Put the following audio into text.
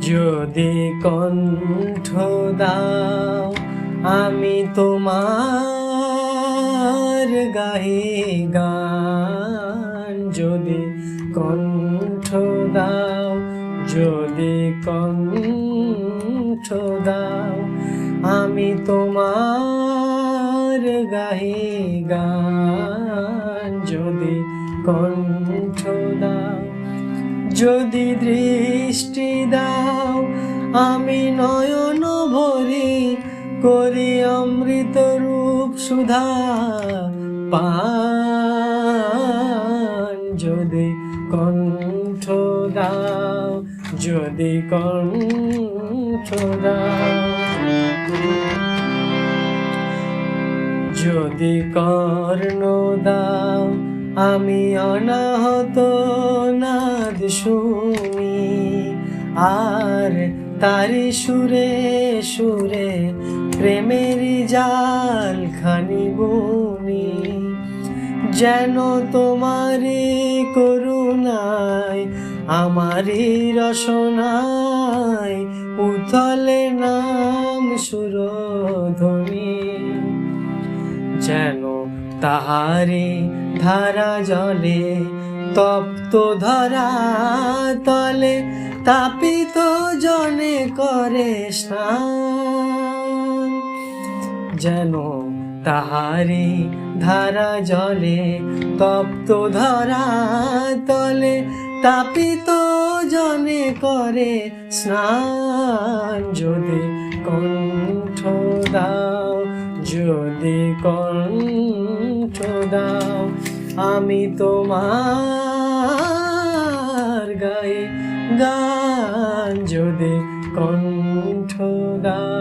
যদি কণ্ঠ দাও আমি তোমার গাহি গান, যদি কণ্ঠ দাও, যদি কণ্ঠ দাও আমি তোমার গাহি গান, যদি কণ্ঠ দাও, যদি দৃষ্টি দাও আমি নয়ন ভরি করি অমৃত রূপ সুধা পান, যদি কণ্ঠ দাও, যদি কণ্ঠ দাও, যদি কর্ণ দাও আমি অনাহত নাদ শুনি, আর তারি সুরে সুরে প্রেমেরই জাল খানি বুনি, যেন তোমারি করুণায় আমারি রসনায় উথলে নাম সুরধ্বনি, যেন তাহারি ধারা জলে তপ্ত ধরা তলে তাপিত জনে করে স্নান, যেন তাহারি ধারা জলে তপ্ত ধরা তলে তাপিত জনে করে স্নান, যদি কণ্ঠ দাও, যদি কণ্ঠ দাও আমি তোমার গায়ে গান, যদি কণ্ঠ দাও।